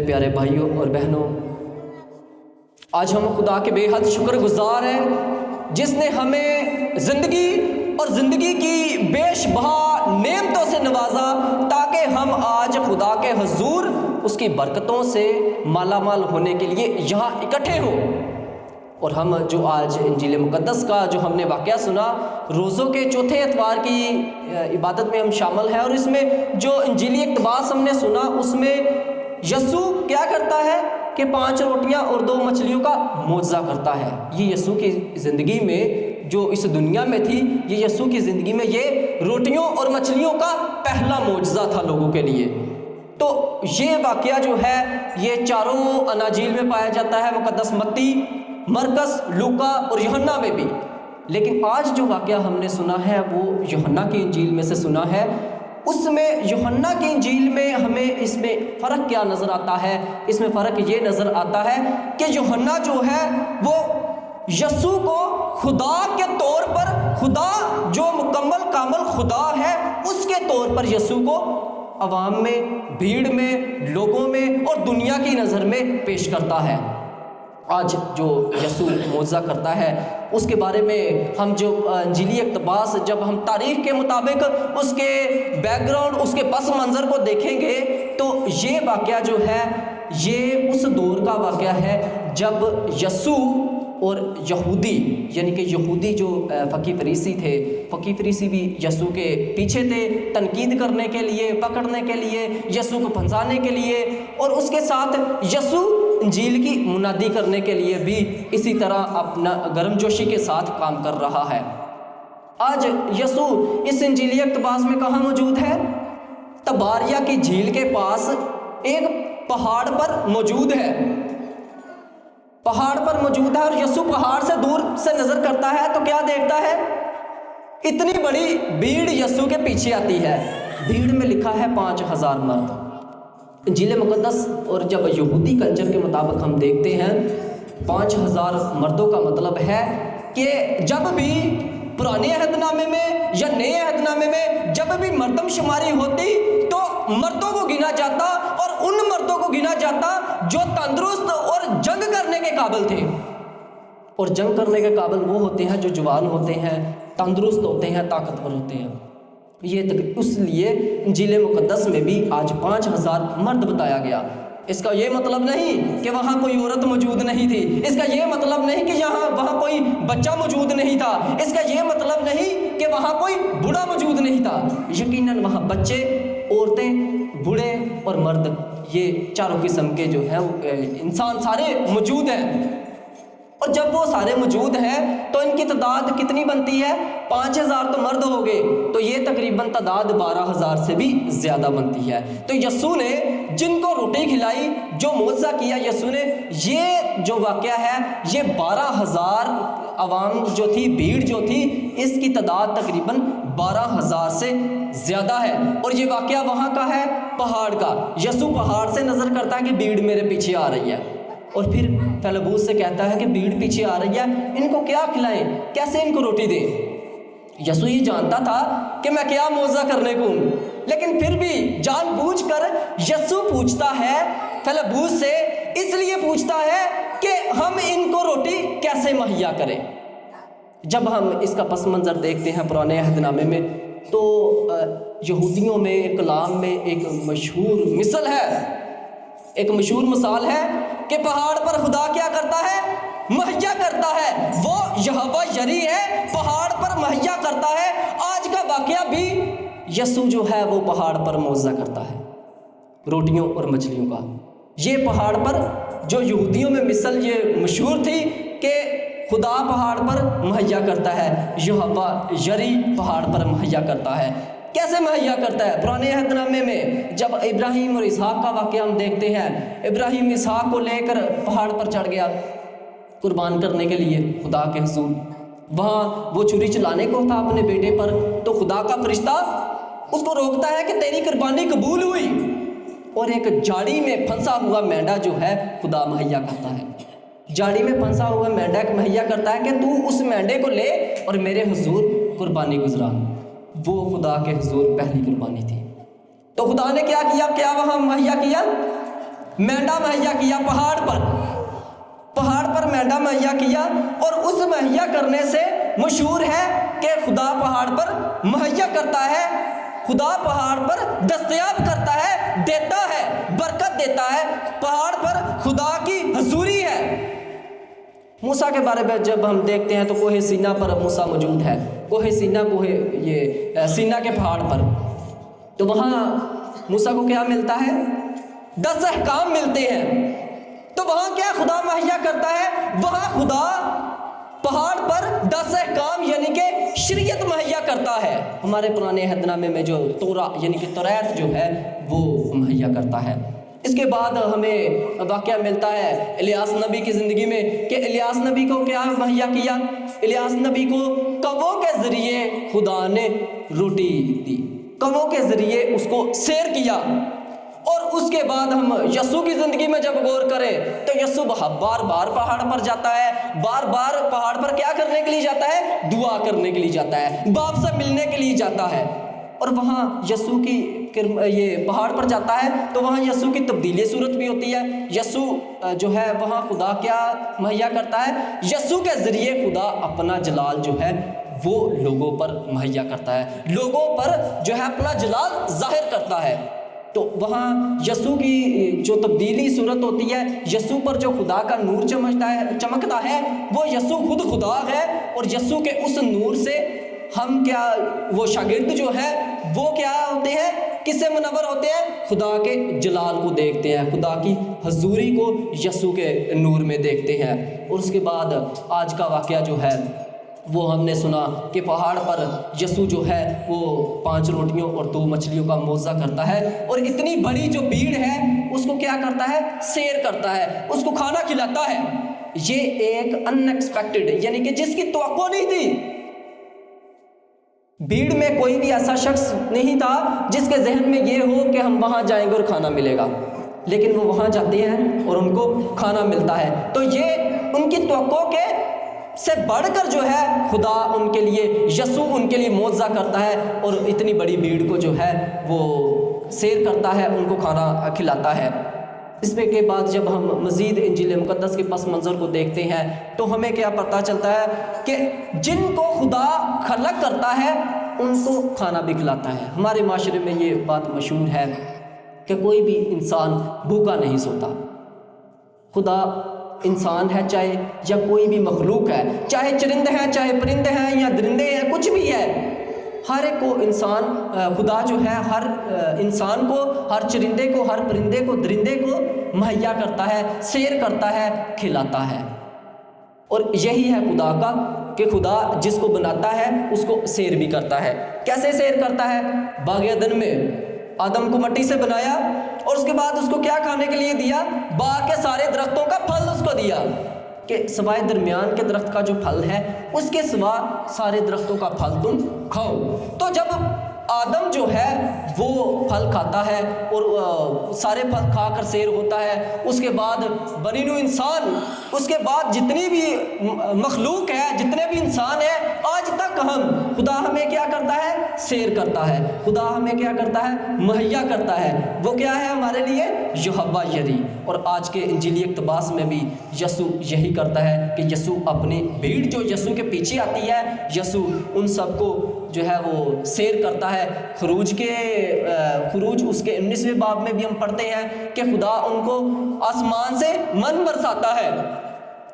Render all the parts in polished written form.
میرے پیارے بھائیوں اور بہنوں، آج ہم خدا کے بے حد شکر گزار ہیں جس نے ہمیں زندگی اور زندگی کی بیش بہا نعمتوں سے نوازا تاکہ ہم آج خدا کے حضور اس کی برکتوں سے مالا مال ہونے کے لیے یہاں اکٹھے ہوں۔ اور ہم جو آج انجیل مقدس کا جو ہم نے واقعہ سنا، روزوں کے چوتھے اتوار کی عبادت میں ہم شامل ہیں، اور اس میں جو انجیلی اقتباس ہم نے سنا اس میں یسوع کیا کرتا ہے کہ 5 روٹیاں اور 2 مچھلیوں کا معجزہ کرتا ہے۔ یہ یسوع کی زندگی میں جو اس دنیا میں تھی، یہ یسوع کی زندگی میں یہ روٹیوں اور مچھلیوں کا پہلا معجزہ تھا لوگوں کے لیے۔ تو یہ واقعہ جو ہے یہ چاروں اناجیل میں پایا جاتا ہے، مقدس متی، مرکز، لوکا اور یوحنا میں بھی۔ لیکن آج جو واقعہ ہم نے سنا ہے وہ یوحنا کی انجیل میں سے سنا ہے۔ اس میں یوحنا کی انجیل میں ہمیں اس میں فرق کیا نظر آتا ہے؟ اس میں فرق یہ نظر آتا ہے کہ یوحنا جو ہے وہ یسوع کو خدا کے طور پر، خدا جو مکمل کامل خدا ہے اس کے طور پر یسوع کو عوام میں، بھیڑ میں، لوگوں میں اور دنیا کی نظر میں پیش کرتا ہے۔ آج جو یسوع معجزہ کرتا ہے اس کے بارے میں ہم جو انجیلی اقتباس جب ہم تاریخ کے مطابق اس کے بیک گراؤنڈ، اس کے پس منظر کو دیکھیں گے تو یہ واقعہ جو ہے یہ اس دور کا واقعہ ہے جب یسوع اور یہودی، یعنی کہ یہودی جو فقی فریسی تھے، فقی فریسی بھی یسوع کے پیچھے تھے، تنقید کرنے کے لیے، پکڑنے کے لیے، یسوع کو پھنسانے کے لیے، اور اس کے ساتھ یسوع انجیل کی منادی کرنے کے لیے بھی اسی طرح اپنا گرم جوشی کے ساتھ کام کر رہا ہے۔ آج یسوع اس انجیلی اقتباس میں کہاں موجود ہے؟ تباریہ کی جھیل کے پاس ایک پہاڑ پر موجود ہے، پہاڑ پر موجود ہے، اور یسوع پہاڑ سے دور سے نظر کرتا ہے تو کیا دیکھتا ہے؟ اتنی بڑی بھیڑ یسوع کے پیچھے آتی ہے۔ بھیڑ میں لکھا ہے 5000 مرد۔ انجیل مقدس اور جب یہودی کلچر کے مطابق ہم دیکھتے ہیں 5000 مردوں کا مطلب ہے کہ جب بھی پرانے عہد نامے میں یا نئے عہد نامے میں جب بھی مردم شماری ہوتی تو مردوں کو گنا جاتا، اور ان مردوں کو گنا جاتا جو تندرست اور جنگ کرنے کے قابل تھے۔ اور جنگ کرنے کے قابل وہ ہوتے ہیں جو جوان ہوتے ہیں، تندرست ہوتے ہیں، طاقتور ہوتے ہیں۔ اس لیے انجیل مقدس میں بھی آج 5000 مرد بتایا گیا۔ اس کا یہ مطلب نہیں کہ وہاں کوئی عورت موجود نہیں تھی، اس کا یہ مطلب نہیں کہ وہاں کوئی بچہ موجود نہیں تھا، اس کا یہ مطلب نہیں کہ وہاں کوئی بوڑھا موجود نہیں تھا۔ یقیناً وہاں بچے، عورتیں، بوڑھے اور مرد، یہ چاروں قسم کے جو ہیں انسان سارے موجود ہیں۔ اور جب وہ سارے موجود ہیں تو ان کی تعداد کتنی بنتی ہے؟ 5000 تو مرد ہو گئے، تو یہ تقریباً تعداد 12000 سے بھی زیادہ بنتی ہے۔ تو یسوع نے جن کو روٹی کھلائی، جو معجزہ کیا یسوع نے، یہ جو واقعہ ہے یہ 12000 عوام جو تھی، بھیڑ جو تھی، اس کی تعداد تقریباً 12000 سے زیادہ ہے۔ اور یہ واقعہ وہاں کا ہے، پہاڑ کا۔ یسوع پہاڑ سے نظر کرتا ہے کہ بھیڑ میرے پیچھے آ رہی ہے، اور پھر فیلبوس سے کہتا ہے کہ بھیڑ پیچھے آ رہی ہے، ان کو کیا کھلائیں، کیسے ان کو روٹی دیں۔ یسوع یہ جانتا تھا کہ میں کیا معجزہ کرنے کو ہوں، لیکن پھر بھی جان بوجھ کر یسوع پوچھتا ہے فیلبوس سے، اس لیے پوچھتا ہے کہ ہم ان کو روٹی کیسے مہیا کریں۔ جب ہم اس کا پس منظر دیکھتے ہیں پرانے عہد نامے میں تو یہودیوں میں کلام میں ایک مشہور مثل ہے، ایک مشہور مثال ہے کہ پہاڑ پر خدا کیا کرتا ہے؟ مہیا کرتا ہے۔ وہ یہوہ یری ہے، پہاڑ پر مہیا کرتا ہے۔ آج کا واقعہ بھی یسوع جو ہے وہ پہاڑ پر معجزہ کرتا ہے، روٹیوں اور مچھلیوں کا۔ یہ پہاڑ پر جو یہودیوں میں مثل یہ مشہور تھی کہ خدا پہاڑ پر مہیا کرتا ہے، یہوہ یری پہاڑ پر مہیا کرتا ہے۔ کیسے مہیا کرتا ہے؟ پرانے عہد نامے میں جب ابراہیم اور اسحاق کا واقعہ ہم دیکھتے ہیں، ابراہیم اسحاق کو لے کر پہاڑ پر چڑھ گیا قربان کرنے کے لیے خدا کے حضور۔ وہاں وہ چھری چلانے کو تھا اپنے بیٹے پر، تو خدا کا فرشتہ اس کو روکتا ہے کہ تیری قربانی قبول ہوئی، اور ایک جاڑی میں پھنسا ہوا مینڈا جو ہے خدا مہیا کرتا ہے۔ جاڑی میں پھنسا ہوا مینڈا مہیا کرتا ہے کہ تو اس مینڈے کو لے اور میرے حضور قربانی گزرا۔ وہ خدا کے حضور پہلی قربانی تھی۔ تو خدا نے کیا کیا؟ کیا وہاں مہیا کیا؟ مینڈا مہیا کیا پہاڑ پر مینڈا مہیا کیا، اور اس مہیا کرنے سے مشہور ہے کہ خدا پہاڑ پر مہیا کرتا ہے، خدا پہاڑ پر دستیاب کرتا ہے، دیتا ہے، برکت دیتا ہے، پہاڑ پر خدا کی حضوری ہے۔ موسیٰ کے بارے میں جب ہم دیکھتے ہیں تو کوہ سینا پر موسیٰ موجود ہے، کوہ سینا سینا کے پہاڑ پر، تو وہاں موسیٰ کو کیا ملتا ہے؟ 10 احکام ملتے ہیں۔ تو وہاں کیا خدا مہیا کرتا ہے؟ وہاں خدا پہاڑ پر 10 احکام یعنی کہ شریعت مہیا کرتا ہے۔ ہمارے پرانے عہد نامے میں جو تورا یعنی کہ توریت جو ہے وہ مہیا کرتا ہے۔ اس کے بعد ہمیں واقعہ ملتا ہے الیاس نبی کی زندگی میں کہ الیاس نبی کو کیا مہیا کیا؟ الیاس نبی کو کووں کے ذریعے خدا نے روٹی دی، کووں کے ذریعے اس کو سیر کیا۔ اور اس کے بعد ہم یسوع کی زندگی میں جب غور کریں تو یسوع بار بار پہاڑ پر جاتا ہے، بار بار پہاڑ پر کیا کرنے کے لیے جاتا ہے؟ دعا کرنے کے لیے جاتا ہے، باپ سے ملنے کے لیے جاتا ہے۔ اور وہاں یسوع کی یہ پہاڑ پر جاتا ہے تو وہاں یسوع کی تبدیلی صورت بھی ہوتی ہے۔ یسوع جو ہے وہاں خدا کیا مہیا کرتا ہے؟ یسوع کے ذریعے خدا اپنا جلال جو ہے وہ لوگوں پر مہیا کرتا ہے، لوگوں پر جو ہے اپنا جلال ظاہر کرتا ہے۔ تو وہاں یسوع کی جو تبدیلی صورت ہوتی ہے، یسوع پر جو خدا کا نور چمکتا ہے، وہ یسوع خود خدا ہے، اور یسوع کے اس نور سے ہم کیا وہ شاگرد جو ہے وہ کیا ہوتے ہیں؟ کس سے منور ہوتے ہیں؟ خدا کے جلال کو دیکھتے ہیں، خدا کی حضوری کو یسوع کے نور میں دیکھتے ہیں۔ اور اس کے بعد آج کا واقعہ جو ہے وہ ہم نے سنا کہ پہاڑ پر یسوع جو ہے وہ 5 روٹیوں اور 2 مچھلیوں کا معجزہ کرتا ہے، اور اتنی بڑی جو بھیڑ ہے اس کو کیا کرتا ہے؟ سیر کرتا ہے، اس کو کھانا کھلاتا ہے۔ یہ ایک ان ایکسپیکٹڈ یعنی کہ جس کی توقع نہیں تھی۔ بھیڑ میں کوئی بھی ایسا شخص نہیں تھا جس کے ذہن میں یہ ہو کہ ہم وہاں جائیں گے اور کھانا ملے گا، لیکن وہ وہاں جاتے ہیں اور ان کو کھانا ملتا ہے۔ تو یہ ان کی توقع کے سے بڑھ کر جو ہے خدا ان کے لیے، یسوع ان کے لیے معجزہ کرتا ہے، اور اتنی بڑی بھیڑ کو جو ہے وہ سیر کرتا ہے، ان کو کھانا کھلاتا ہے۔ اس میں کے بعد جب ہم مزید انجیل مقدس کے پس منظر کو دیکھتے ہیں تو ہمیں کیا پتہ چلتا ہے کہ جن کو خدا خلق کرتا ہے ان کو کھانا بھی کھلاتا ہے۔ ہمارے معاشرے میں یہ بات مشہور ہے کہ کوئی بھی انسان بھوکا نہیں سوتا۔ خدا انسان ہے چاہے یا کوئی بھی مخلوق ہے، چاہے چرند ہیں، چاہے پرند ہیں یا درندے ہیں، کچھ بھی ہے، ہر ایک کو انسان خدا جو ہے ہر انسان کو، ہر چرندے کو، ہر پرندے کو، درندے کو مہیا کرتا ہے، سیر کرتا ہے، کھلاتا ہے۔ اور یہی ہے خدا کا کہ خدا جس کو بناتا ہے اس کو سیر بھی کرتا ہے۔ کیسے سیر کرتا ہے؟ باغ عدن میں آدم کو مٹی سے بنایا اور اس کے بعد اس کو کیا کھانے کے لیے دیا؟ باغ کے سارے درختوں کا پھل اس کو دیا کہ سوائے درمیان کے درخت کا جو پھل ہے اس کے سوا سارے درختوں کا پھل تم کھاؤ۔ تو جب آدم جو ہے وہ پھل کھاتا ہے اور سارے پھل کھا کر سیر ہوتا ہے، اس کے بعد بنی نوع انسان، اس کے بعد جتنی بھی مخلوق ہے، جتنے بھی انسان ہیں، آج تک خدا ہمیں کیا کرتا ہے؟ سیر کرتا ہے۔ خدا ہمیں کیا کرتا ہے؟ مہیا کرتا ہے۔ وہ کیا ہے ہمارے لیے؟ یہوہ یری۔ اور آج کے انجیلی اقتباس میں بھی یسوع یہی کرتا ہے کہ یسوع اپنی بھیڑ جو یسوع کے پیچھے آتی ہے، یسوع ان سب کو جو ہے وہ سیر کرتا ہے۔ خروج اس کے 19ویں باب میں بھی ہم پڑھتے ہیں کہ خدا ان کو آسمان سے من برساتا ہے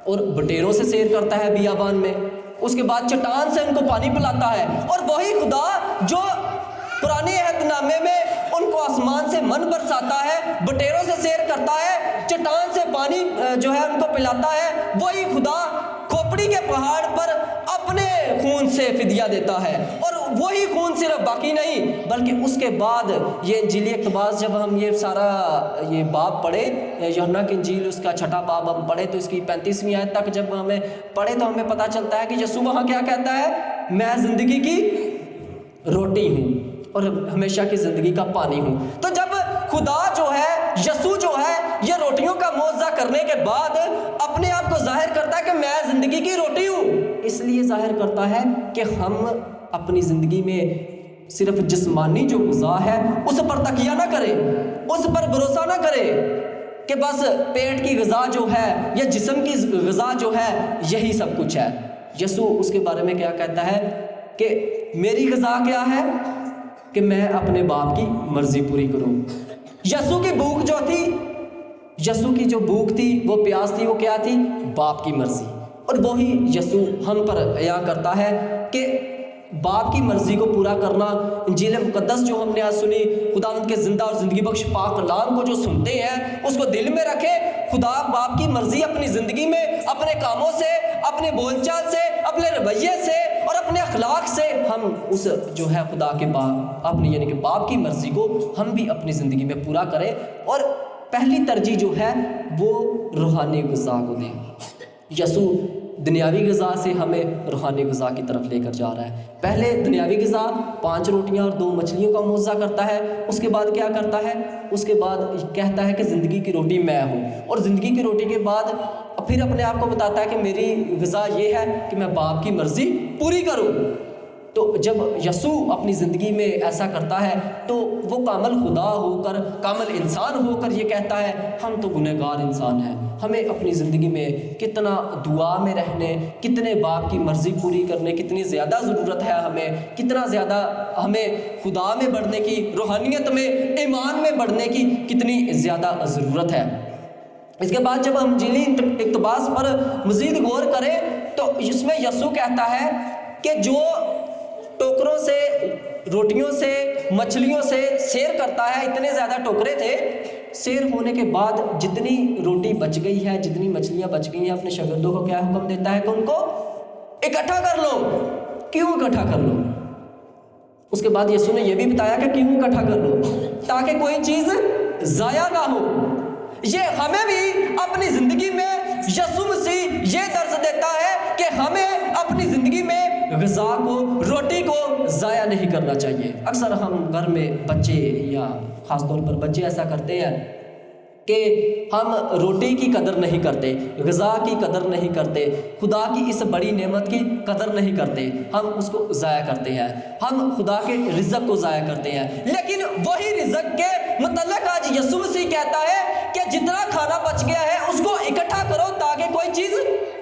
اور بٹیروں سے سیر کرتا ہے بیابان میں، اس کے بعد چٹان سے ان کو پانی پلاتا ہے۔ اور وہی خدا جو پرانے عہد نامے میں ان کو آسمان سے من برساتا ہے، بٹیروں سے سیر کرتا ہے، چٹان سے پانی جو ہے ان کو پلاتا ہے، وہی خدا کھوپڑی کے پہاڑ پر اپنے خون سے فدیہ دیتا ہے۔ اور وہی خون صرف باقی نہیں بلکہ اس کے بعد یہ انجیلی اقتباس جب ہم یہ سارا یہ باب پڑھے، یوحنا کی انجیل اس کا 6واں باب ہم پڑھے تو اس کی 35ویں آیت تک جب ہمیں پڑھے تو ہمیں پتہ چلتا ہے کہ یسوع وہاں کیا کہتا ہے؟ میں زندگی کی روٹی ہوں اور ہمیشہ کی زندگی کا پانی ہوں۔ تو جب خدا جو ہے، یسوع جو ہے، یہ روٹیوں کا معجزہ کرنے کے بعد اپنے آپ کو ظاہر کرتا ہے کہ میں زندگی کی روٹی ہوں، اس لیے ظاہر کرتا ہے کہ ہم اپنی زندگی میں صرف جسمانی جو غذا ہے اس پر تکیہ نہ کریں، اس پر بھروسہ نہ کریں کہ بس پیٹ کی غذا جو ہے یا جسم کی غذا جو ہے یہی سب کچھ ہے۔ یسوع اس کے بارے میں کیا کہتا ہے کہ میری غذا کیا ہے کہ میں اپنے باپ کی مرضی پوری کروں۔ یسوع کی بھوک جو تھی، یسوع کی جو بھوک تھی، وہ پیاس تھی، وہ کیا تھی؟ باپ کی مرضی۔ اور وہی یسوع ہم پر عیاں کرتا ہے کہ باپ کی مرضی کو پورا کرنا۔ انجیل مقدس جو ہم نے آج سنی، خداوند کے زندہ اور زندگی بخش پاک کلام کو جو سنتے ہیں اس کو دل میں رکھے۔ خدا باپ کی مرضی اپنی زندگی میں اپنے کاموں سے، اپنے بول چال سے، اپنے رویے سے اور اپنے اخلاق سے ہم اس جو ہے خدا کے باپ اپنی یعنی کہ باپ کی مرضی کو ہم بھی اپنی زندگی میں پورا کریں، اور پہلی ترجیح جو ہے وہ روحانی غذا کو دیں۔ یسوع دنیاوی غذا سے ہمیں روحانی غذا کی طرف لے کر جا رہا ہے۔ پہلے دنیاوی غذا 5 روٹیاں اور 2 مچھلیوں کا معجزہ کرتا ہے، اس کے بعد کیا کرتا ہے؟ اس کے بعد کہتا ہے کہ زندگی کی روٹی میں ہوں، اور زندگی کی روٹی کے بعد پھر اپنے آپ کو بتاتا ہے کہ میری غذا یہ ہے کہ میں باپ کی مرضی پوری کروں۔ تو جب یسوع اپنی زندگی میں ایسا کرتا ہے تو وہ کامل خدا ہو کر، کامل انسان ہو کر یہ کہتا ہے ہم تو گنہگار انسان ہیں، ہمیں اپنی زندگی میں کتنا دعا میں رہنے، کتنے باپ کی مرضی پوری کرنے کتنی زیادہ ضرورت ہے، ہمیں کتنا زیادہ ہمیں خدا میں بڑھنے کی، روحانیت میں، ایمان میں بڑھنے کی کتنی زیادہ ضرورت ہے۔ اس کے بعد جب ہم انجیلی اقتباس پر مزید غور کریں تو اس میں یسوع کہتا ہے کہ جو ٹوکروں سے، روٹیوں سے، مچھلیوں سے سیر کرتا ہے، اتنے زیادہ ٹوکرے تھے، سیر ہونے کے بعد جتنی روٹی بچ گئی ہے، جتنی مچھلیاں بچ گئی ہیں، اپنے شاگردوں کو کیا حکم دیتا ہے کہ ان کو اکٹھا کر لو۔ کیوں اکٹھا کر لو؟ اس کے بعد یسوع نے یہ بھی بتایا کہ کیوں اکٹھا کر لو؟ تاکہ کوئی چیز ضائع نہ ہو۔ یہ ہمیں بھی اپنی زندگی میں یسوع مسیح یہ درس دیتا ہے کہ ہمیں اپنی زندگی میں غذا کو، روٹی کو ضائع نہیں کرنا چاہیے۔ اکثر ہم گھر میں بچے یا خاص طور پر بچے ایسا کرتے ہیں کہ ہم روٹی کی قدر نہیں کرتے، غذا کی قدر نہیں کرتے، خدا کی اس بڑی نعمت کی قدر نہیں کرتے، ہم اس کو ضائع کرتے ہیں، ہم خدا کے رزق کو ضائع کرتے ہیں۔ لیکن وہی رزق کے متعلق آج یسوع مسیح کہتا ہے کہ جتنا کھانا بچ گیا ہے اس کو اکٹھا کرو تاکہ کوئی چیز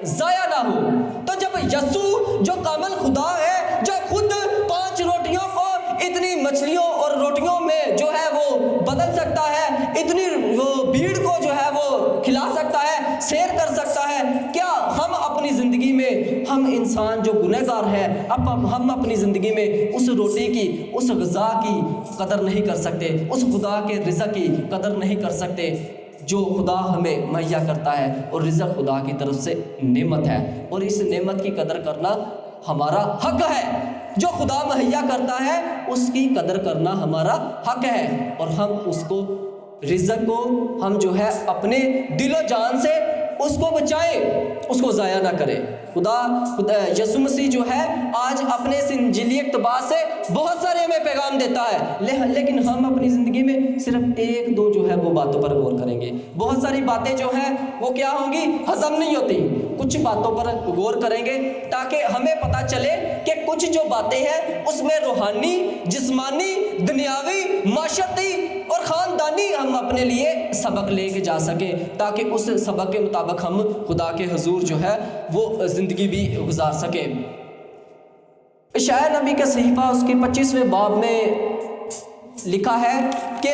ضائع نہ ہو۔ تو جب یسوع جو کامل خدا ہے، جو خود 5 روٹیوں کو اتنی مچھلیوں اور روٹیوں میں جو ہے وہ بدل سکتا ہے، اتنی وہ بھیڑ کو جو ہے وہ کھلا سکتا ہے، سیر کر سکتا ہے، کیا ہم اپنی زندگی میں، ہم انسان جو گنہگار ہے، اب ہم اپنی زندگی میں اس روٹی کی، اس غذا کی قدر نہیں کر سکتے، اس خدا کے رزق کی قدر نہیں کر سکتے جو خدا ہمیں مہیا کرتا ہے؟ اور رزق خدا کی طرف سے نعمت ہے، اور اس نعمت کی قدر کرنا ہمارا حق ہے۔ جو خدا مہیا کرتا ہے اس کی قدر کرنا ہمارا حق ہے، اور ہم اس کو، رزق کو ہم جو ہے اپنے دل و جان سے اس کو بچائیں، اس کو ضائع نہ کریں۔ خدا یسوع مسیح جو ہے آج اپنے اس انجیلی اقتباس سے بہت سارے ہمیں پیغام دیتا ہے، لیکن ہم اپنی زندگی میں صرف 1-2 جو ہے وہ باتوں پر غور کریں گے۔ بہت ساری باتیں جو ہیں وہ کیا ہوں گی؟ ہضم نہیں ہوتی۔ کچھ باتوں پر غور کریں گے تاکہ ہمیں پتہ چلے کہ کچھ جو باتیں ہیں اس میں روحانی، جسمانی، دنیاوی، معاشرتی اور خاندانی ہم اپنے لیے سبق لے کے جا سکیں، تاکہ اس سبق کے مطابق ہم خدا کے حضور جو ہے وہ زندگی بھی گزار سکیں۔ اشعیاء نبی کا صحیفہ اس کے 25ویں باب میں لکھا ہے کہ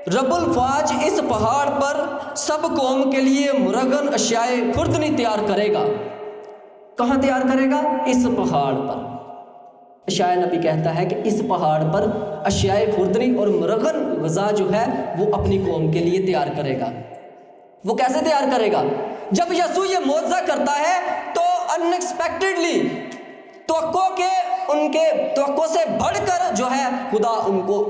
رب الفاظ اس پہاڑ پر سب قوم کے لیے مرغن اشیاء خوردنی تیار کرے گا۔ کہاں تیار کرے گا؟ اس پہاڑ پر۔ اشعیاء نبی کہتا ہے کہ اس پہاڑ پر اشیاء خوردنی اور مرغن غذا جو ہے وہ اپنی قوم کے لیے تیار کرے گا۔ وہ کیسے تیار کرے گا؟ جب یسوع یہ معجزہ کرتا ہے تو ان ایکسپیکٹڈلی ان کے توقع سے بڑھ کر جو ہے خدا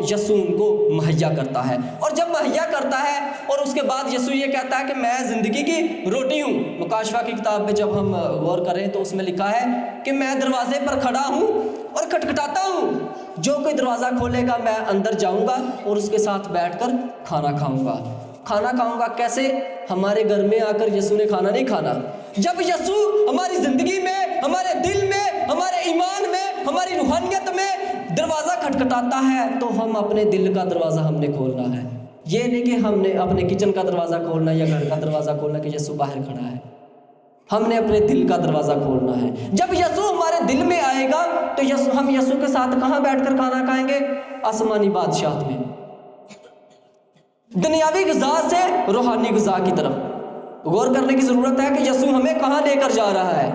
یسوع ان کو مہیا کرتا ہے، اور جب مہیا کرتا ہے اور اس کے بعد یسوع یہ کہتا ہے کہ میں زندگی کی روٹی ہوں۔ مکاشفہ کی کتاب میں جب ہم غور کریں تو اس میں لکھا ہے کہ میں دروازے پر کھڑا ہوں اور کھٹکھٹاتا ہوں، جو کوئی دروازہ کھولے گا میں اندر جاؤں گا اور اس کے ساتھ بیٹھ کر کھانا کھاؤں گا۔ کھانا کھاؤں گا کیسے؟ ہمارے گھر میں آ کر یسوع نے کھانا نہیں کھانا۔ جب یسوع ہماری زندگی میں، ہمارے دل میں، ہمارے ایمان میں، ہماری روحانیت میں دروازہ کھٹکھٹاتا ہے تو ہم اپنے دل کا دروازہ ہم نے کھولنا ہے، یہ نہیں کہ ہم نے اپنے کچن کا دروازہ کھولنا یا گھر کا دروازہ کھولنا کہ یسوع باہر کھڑا ہے. ہم نے اپنے دل کا دروازہ کھولنا ہے. جب یسوع ہمارے دل میں آئے گا تو ہم یسوع کے ساتھ کہاں بیٹھ کر کھانا کھائیں گے؟ آسمانی بادشاہت میں. دنیاوی غذا سے روحانی غذا کی طرف غور کرنے کی ضرورت ہے کہ یسوع ہمیں کہاں لے کر جا رہا ہے.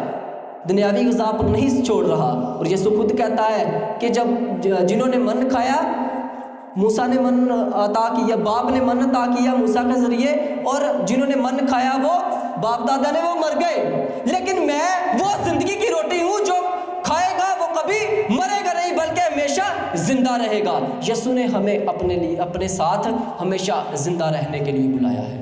دنیاوی غذا پر نہیں چھوڑ رہا. اور یسوع خود کہتا ہے کہ جب جنہوں نے من کھایا، موسیٰ نے من عطا کیا، باپ نے من عطا کیا موسیٰ کے ذریعے، اور جنہوں نے من کھایا وہ باپ دادا نے وہ مر گئے، لیکن میں وہ زندگی کی روٹی ہوں جو کھائے گا وہ کبھی مرے گا نہیں بلکہ ہمیشہ زندہ رہے گا. یسوع نے ہمیں اپنے ساتھ ہمیشہ زندہ رہنے کے لیے بلایا ہے.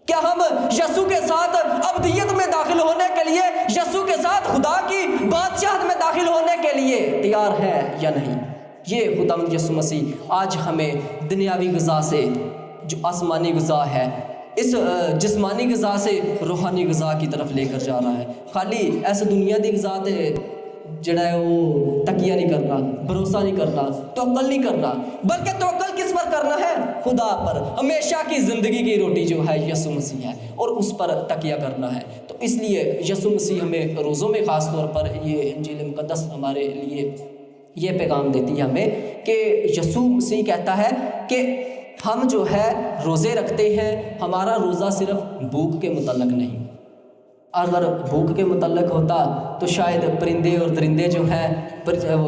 کیا ہم یسوع کے ساتھ ابدیت میں داخل ہونے کے لیے، یسوع کے ساتھ خدا کی بادشاہت میں داخل ہونے کے لیے تیار ہے یا نہیں؟ یہ خداوند یسوع مسیح آج ہمیں دنیاوی غذا سے جو آسمانی غذا ہے، اس جسمانی غذا سے روحانی غذا کی طرف لے کر جا رہا ہے. خالی ایسے دنیا دی غذا تے جڑا ہے وہ تکیہ نہیں کرنا، بھروسہ نہیں کرنا، توکل نہیں کرنا، بلکہ توکل کس پر کرنا ہے؟ خدا پر. ہمیشہ کی زندگی کی روٹی جو ہے یسوع مسیح ہے اور اس پر تکیہ کرنا ہے. تو اس لیے یسوع مسیح ہمیں روزوں میں خاص طور پر یہ انجیل مقدس ہمارے لیے یہ پیغام دیتی ہے ہمیں کہ یسوع مسیح کہتا ہے کہ ہم جو ہے روزے رکھتے ہیں. ہمارا روزہ صرف بھوک کے متعلق نہیں. اگر بھوک کے متعلق ہوتا تو شاید پرندے اور درندے جو ہیں،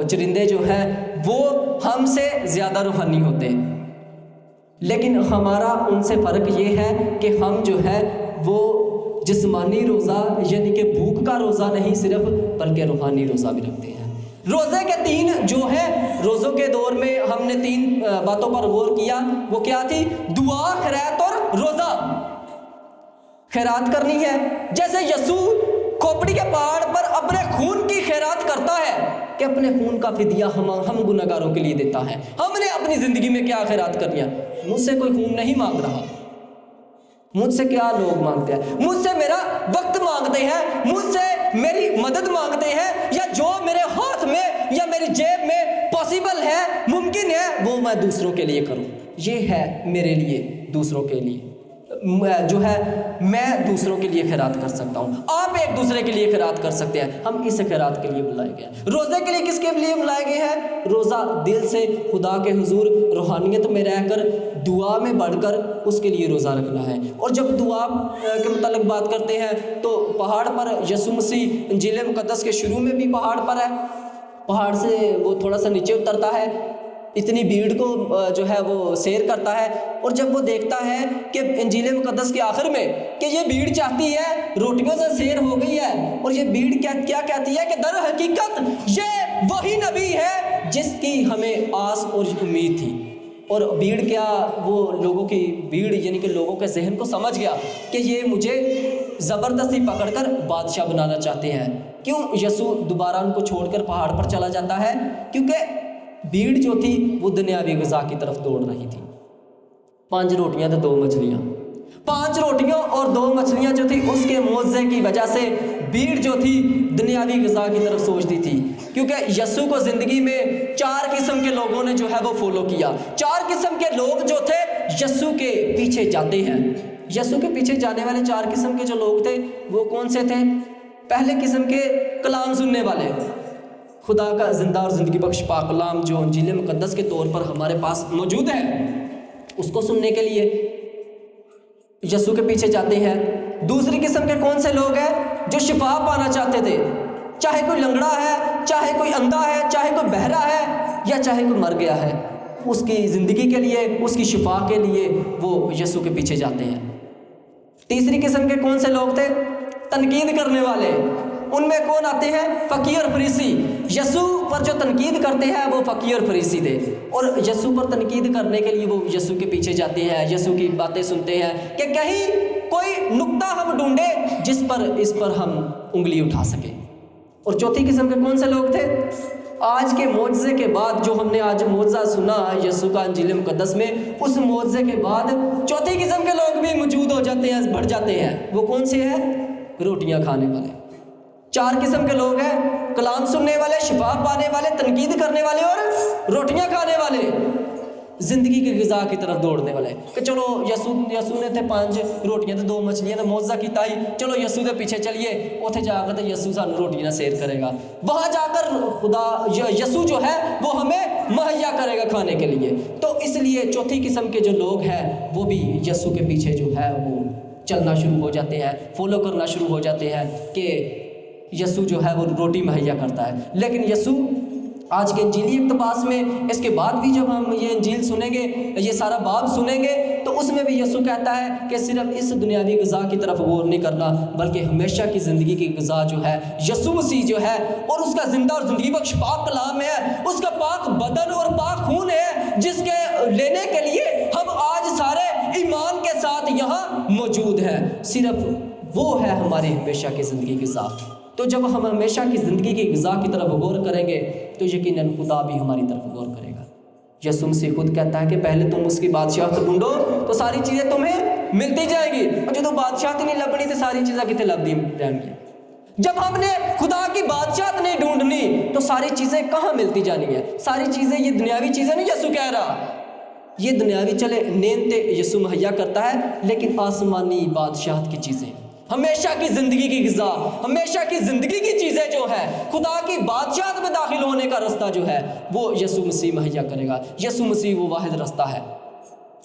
چرندے جو ہیں وہ ہم سے زیادہ روحانی ہوتے. لیکن ہمارا ان سے فرق یہ ہے کہ ہم جو ہے وہ جسمانی روزہ یعنی کہ بھوک کا روزہ نہیں صرف، بلکہ روحانی روزہ بھی رکھتے ہیں. روزے کے 3 جو ہیں، روزوں کے دور میں ہم نے 3 باتوں پر غور کیا. وہ کیا تھی؟ دعا، خیرات اور روزہ. خیرات کرنی ہے جیسے یسوع کھوپڑی کے پہاڑ پر اپنے خون کی خیرات کرتا ہے کہ اپنے خون کا فدیہ ہم گنہگاروں کے لیے دیتا ہے. ہم نے اپنی زندگی میں کیا خیرات کرنی ہے؟ مجھ سے کوئی خون نہیں مانگ رہا. مجھ سے کیا لوگ مانگتے ہیں؟ مجھ سے میرا وقت مانگتے ہیں، مجھ سے میری مدد مانگتے ہیں، یا جو میرے ہاتھ میں یا میری جیب میں پاسبل ہے، ممکن ہے، وہ میں دوسروں کے لیے کروں. یہ ہے میرے لیے دوسروں کے لیے جو ہے میں دوسروں کے لیے خیرات کر سکتا ہوں. آپ ایک دوسرے کے لیے خیرات کر سکتے ہیں. ہم اس خیرات کے لیے بلائے گئے ہیں. روزے کے لیے کس کے لیے بلائے گئے ہیں؟ روزہ دل سے خدا کے حضور روحانیت میں رہ کر دعا میں بڑھ کر اس کے لیے روزہ رکھنا ہے. اور جب دعا کے متعلق بات کرتے ہیں تو پہاڑ پر یسوع مسیح انجیل مقدس کے شروع میں بھی پہاڑ پر ہے. پہاڑ سے وہ تھوڑا سا نیچے اترتا ہے، اتنی بھیڑ کو جو ہے وہ سیر کرتا ہے. اور جب وہ دیکھتا ہے کہ انجیل مقدس کے آخر میں کہ یہ بھیڑ چاہتی ہے، روٹیوں سے سیر ہو گئی ہے، اور یہ بھیڑ کیا کہتی ہے کہ در حقیقت یہ وہی نبی ہے جس کی ہمیں آس اور امید تھی. اور بھیڑ کیا، وہ لوگوں کی بھیڑ یعنی کہ لوگوں کے ذہن کو سمجھ گیا کہ یہ مجھے زبردستی پکڑ کر بادشاہ بنانا چاہتے ہیں. کیوں یسوع دوبارہ ان کو چھوڑ کر پہاڑ پر چلا جاتا ہے؟ کیونکہ بھیڑ جو تھی وہ دنیاوی غذا کی طرف دوڑ رہی تھی. 5 روٹیاں تو 2 مچھلیاں، 5 روٹیوں اور 2 مچھلیاں جو تھی اس کے معجزے کی وجہ سے بھیڑ جو تھی دنیاوی غذا کی طرف سوچتی تھی. کیونکہ یسوع کو زندگی میں 4 قسم کے لوگوں نے جو ہے وہ فالو کیا. 4 قسم کے لوگ جو تھے یسوع کے پیچھے جاتے ہیں. یسوع کے پیچھے جانے والے 4 قسم کے جو لوگ تھے وہ کون سے تھے؟ پہلے قسم کے کلام سننے والے، خدا کا زندہ اور زندگی بخش پاک کلام جو انجیل مقدس کے طور پر ہمارے پاس موجود ہے، اس کو سننے کے لیے یسوع کے پیچھے جاتے ہیں. دوسری قسم کے کون سے لوگ ہیں؟ جو شفا پانا چاہتے تھے. چاہے کوئی لنگڑا ہے، چاہے کوئی اندھا ہے، چاہے کوئی بہرا ہے، یا چاہے کوئی مر گیا ہے، اس کی زندگی کے لیے، اس کی شفا کے لیے وہ یسوع کے پیچھے جاتے ہیں. تیسری قسم کے کون سے لوگ تھے؟ تنقید کرنے والے. ان میں کون آتے ہیں؟ فقیر اور فریسی. یسوع پر جو تنقید کرتے ہیں وہ فقیر اور فریسی تھے. اور یسوع پر تنقید کرنے کے لیے وہ یسوع کے پیچھے جاتے ہیں، یسوع کی باتیں سنتے ہیں کہ کہیں کوئی نقطہ ہم ڈھونڈے جس پر اس پر ہم انگلی اٹھا سکیں. اور چوتھی قسم کے کون سے لوگ تھے؟ آج کے معجزے کے بعد جو ہم نے آج معجزہ سنا یسوع کا انجیل مقدس میں، اس معجزے کے بعد چوتھی قسم کے لوگ بھی موجود ہو جاتے ہیں، بڑھ جاتے ہیں. وہ کون سے ہیں؟ روٹیاں کھانے والے. 4 قسم کے لوگ ہیں: کلام سننے والے، شفا پانے والے، تنقید کرنے والے اور روٹیاں کھانے والے. زندگی کی غذا کی طرف دوڑنے والے کہ چلو یسوع نے تھے 5 روٹیاں تے 2 مچھلیاں تے موجزہ کیتا ہی، چلو یسوع دے پیچھے چلیے، اوتھے جا کر تے یسوع سانوں روٹیاں سیر کرے گا، وہاں جا کر خدا یسوع جو ہے وہ ہمیں مہیا کرے گا کھانے کے لیے۔ تو اس لیے چوتھی قسم کے جو لوگ ہیں وہ بھی یسوع کے پیچھے جو ہے وہ چلنا شروع ہو جاتے ہیں، فالو کرنا شروع ہو جاتے ہیں کہ یسوع جو ہے وہ روٹی مہیا کرتا ہے۔ لیکن یسوع آج کے انجیلی اقتباس میں اس کے بعد بھی جب ہم یہ انجیل سنیں گے، یہ سارا باب سنیں گے، تو اس میں بھی یسوع کہتا ہے کہ صرف اس دنیاوی غذا کی طرف غور نہیں کرنا، بلکہ ہمیشہ کی زندگی کی غذا جو ہے یسوع مسیح جو ہے، اور اس کا زندہ اور زندگی بخش پاک کلام ہے، اس کا پاک بدن اور پاک خون ہے، جس کے لینے کے لیے ہم آج سارے ایمان کے ساتھ یہاں موجود ہیں۔ صرف وہ ہے ہماری ہمیشہ کی زندگی کی غذا۔ تو جب ہم ہمیشہ کی زندگی کی غذا کی طرف غور کریں گے تو یقیناً خدا بھی ہماری طرف غور کرے گا۔ یسوع مسیح خود کہتا ہے کہ پہلے تم اس کی بادشاہت ڈھونڈو تو ساری چیزیں تمہیں ملتی جائیں گی، اور جب بادشاہت ہی نہیں لبنی تو ساری چیزیں کتنے لبدی رہیں گی۔ جب ہم نے خدا کی بادشاہت نہیں ڈھونڈنی تو ساری چیزیں کہاں ملتی جانی ہے؟ ساری چیزیں یہ دنیاوی چیزیں نہیں یسوع کہہ رہا، یہ دنیاوی چلے نعمتیں یسوع مہیا کرتا ہے، لیکن آسمانی بادشاہت کی چیزیں، ہمیشہ کی زندگی کی غذا، ہمیشہ کی زندگی کی چیزیں جو ہے، خدا کی بادشاہت میں داخل ہونے کا رستہ جو ہے وہ یسوع مسیح مہیا کرے گا۔ یسوع مسیح وہ واحد رستہ ہے،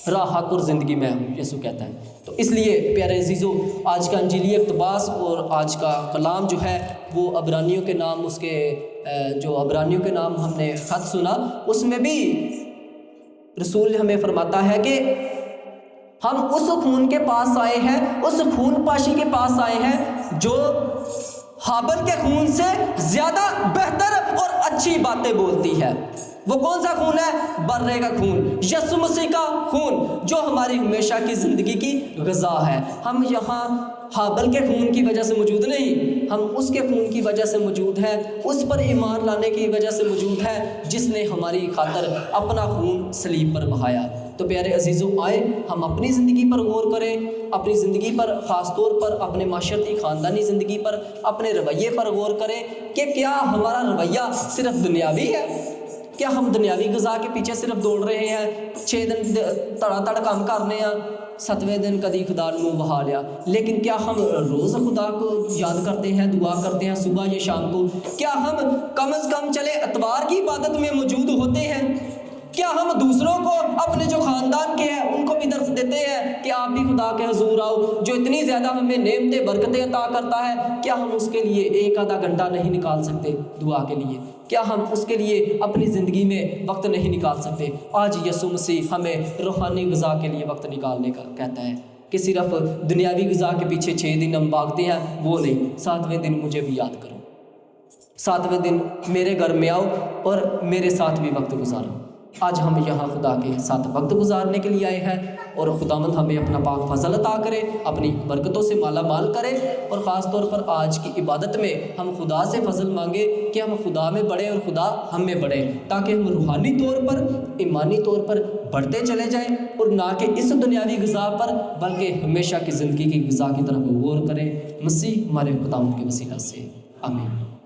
راہ حق اور زندگی میں ہوں، یسوع کہتا ہے۔ تو اس لیے پیارے عزیزو، آج کا انجیلی اقتباس اور آج کا کلام جو ہے وہ عبرانیوں کے نام، اس کے جو عبرانیوں کے نام ہم نے خط سنا، اس میں بھی رسول ہمیں فرماتا ہے کہ ہم اس خون کے پاس آئے ہیں، اس خون پاشی کے پاس آئے ہیں جو ہابل کے خون سے زیادہ بہتر اور اچھی باتیں بولتی ہے۔ وہ کون سا خون ہے؟ برے کا خون، یسوع مسیح کا خون، جو ہماری ہمیشہ کی زندگی کی غذا ہے۔ ہم یہاں ہابل کے خون کی وجہ سے موجود نہیں، ہم اس کے خون کی وجہ سے موجود ہیں، اس پر ایمان لانے کی وجہ سے موجود ہے جس نے ہماری خاطر اپنا خون صلیب پر بہایا۔ تو پیارے عزیزوں، آئے ہم اپنی زندگی پر غور کریں، اپنی زندگی پر، خاص طور پر اپنے معاشرتی خاندانی زندگی پر، اپنے رویے پر غور کریں کہ کیا ہمارا رویہ صرف دنیاوی ہے؟ کیا ہم دنیاوی غذا کے پیچھے صرف دوڑ رہے ہیں؟ 6 دن تڑا تڑ کام کرنے ہیں، 7ویں دن کدی خدا نے منہ بہا لیا، لیکن کیا ہم روز خدا کو یاد کرتے ہیں، دعا کرتے ہیں صبح یا شام کو؟ کیا ہم کم از کم چلے اتوار کی عبادت میں موجود ہوتے ہیں؟ کیا ہم دوسروں کو، اپنے جو خاندان کے ہیں ان کو بھی درس دیتے ہیں کہ آپ بھی خدا کے حضور آؤ، جو اتنی زیادہ ہمیں نعمتیں برکتیں عطا کرتا ہے؟ کیا ہم اس کے لیے 1 آدھا گھنٹہ نہیں نکال سکتے دعا کے لیے؟ کیا ہم اس کے لیے اپنی زندگی میں وقت نہیں نکال سکتے؟ آج یسوع مسیح ہمیں روحانی غذا کے لیے وقت نکالنے کا کہتا ہے کہ صرف دنیاوی غذا کے پیچھے 6 دن ہم بھاگتے ہیں، وہ نہیں، 7ویں دن مجھے بھی یاد کرو، 7ویں دن میرے گھر میں آؤ اور میرے ساتھ بھی وقت گزارو۔ آج ہم یہاں خدا کے ساتھ وقت گزارنے کے لیے آئے ہیں، اور خداوند ہمیں اپنا پاک فضل عطا کرے، اپنی برکتوں سے مالا مال کرے، اور خاص طور پر آج کی عبادت میں ہم خدا سے فضل مانگے کہ ہم خدا میں بڑھیں اور خدا ہم میں بڑھے، تاکہ ہم روحانی طور پر، ایمانی طور پر بڑھتے چلے جائیں، اور نہ کہ اس دنیاوی غذا پر بلکہ ہمیشہ کی زندگی کی غذا کی طرف غور کریں۔ مسیح ہمارے خداوند کے وسیلہ سے آمین۔